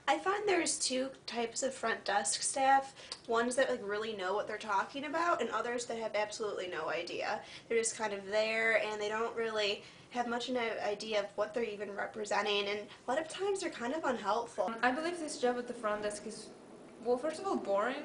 I find there's two types of front desk staff. Ones that like really know what they're talking about and others that have absolutely no idea. They're just kind of there and they don't really have much of an idea of what they're even representing and a lot of times they're kind of unhelpful. I believe this job at the front desk is, well, first of all, boring,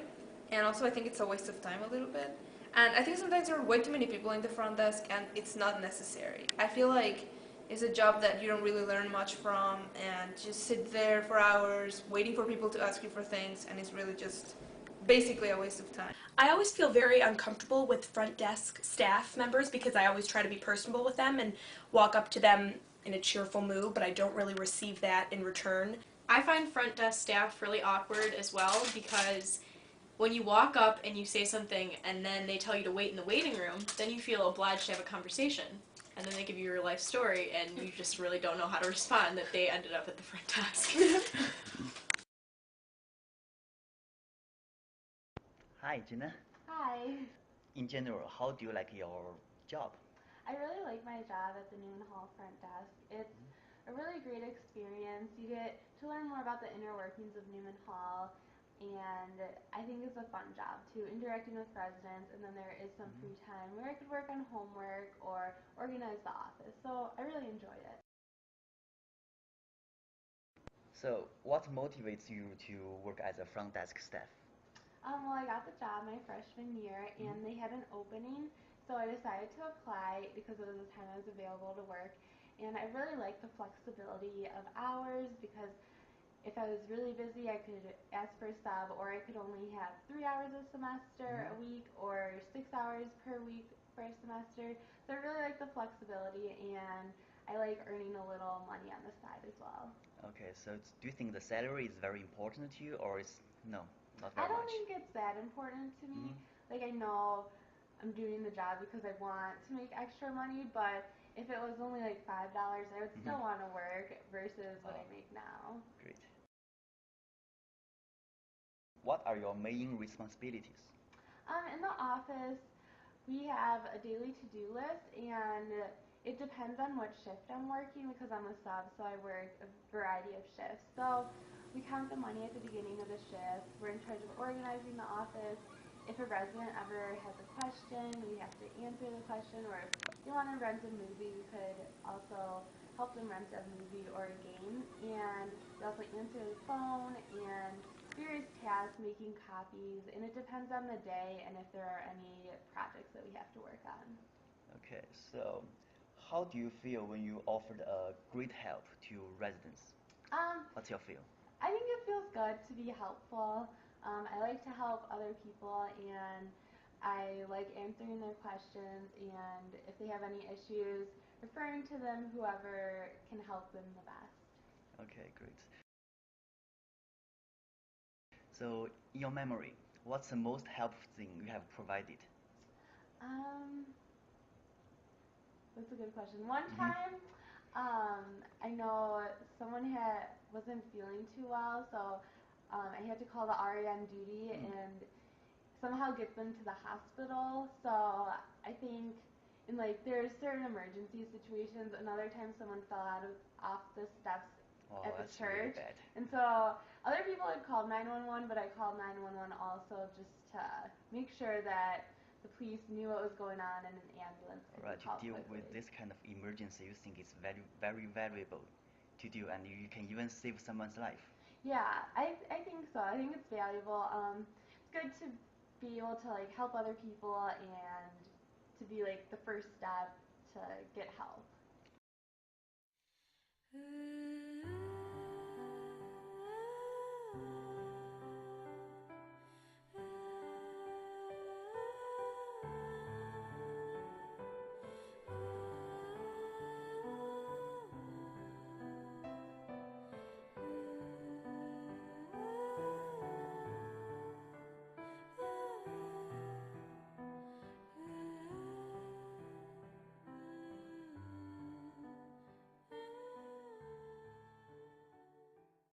and also I think it's a waste of time a little bit. And I think sometimes there are way too many people in the front desk, and it's not necessary. I feel like it's a job that you don't really learn much from, and just sit there for hours waiting for people to ask you for things, and it's really just basically a waste of time. I always feel very uncomfortable with front desk staff members because I always try to be personable with them and walk up to them in a cheerful mood, but I don't really receive that in return. I find front desk staff really awkward as well because when you walk up and you say something and then they tell you to wait in the waiting room, then you feel obliged to have a conversation. And then they give you your life story and you just really don't know how to respond that they ended up at the front desk. Hi, Gina. Hi. In general, how do you like your job? I really like my job at the Newman Hall front desk. It's a really great experience. You get to learn more about the inner workings of Newman Hall, and I think it's a fun job too, interacting with residents, and then there is some free time where I could work on homework or organize the office. So I really enjoy it. So, what motivates you to work as a front desk staff? Well, I got the job my freshman year, and they had an opening, so I decided to apply because it was the time I was available to work. And I really like the flexibility of hours because if I was really busy, I could ask for a sub, or I could only have 3 hours a semester a week, or 6 hours per week for a semester. So I really like the flexibility, and I like earning a little money on the side as well. Okay, so do you think the salary is very important to you, or is no, not I very don't much? think it's that important to me. Mhm. Like, I know I'm doing the job because I want to make extra money, but if it was only like $5, I would still Mhm. want to work versus what Oh, I make now. great. What are your main responsibilities? In the office, we have a daily to-do list, and it depends on what shift I'm working because I'm a sub, so I work a variety of shifts. So we count the money at the beginning of the shift. We're in charge of organizing the office. If a resident ever has a question, we have to answer the question, or if they want to rent a movie, we could also help them rent a movie or a game. And we also answer the phone and various tasks, making copies, and it depends on the day and if there are any projects that we have to work on. Okay, so how do you feel when you offered a great help to residents? Um, What's your feel? I think it feels good to be helpful. I like to help other people, and I like answering their questions, and if they have any issues, referring to them, whoever can help them the best. Okay, great. So, in your memory, what's the most helpful thing you have provided? Um, that's a good question. One Hmm. time, I know someone wasn't feeling too well, so I had to call the RA on duty and somehow get them to the hospital. So I think in like there's certain emergency situations. Another time, someone fell off the steps Oh, at the that's really church, bad. and so other people had called 911, but I called 911 also just to make sure that the police knew what was going on and an ambulance could be Alright, to called deal with quickly. this kind of emergency, you think it's very, very valuable to do, and you can even save someone's life. Yeah, I think so. I think it's valuable. It's good to be able to like help other people and to be like the first step to get help.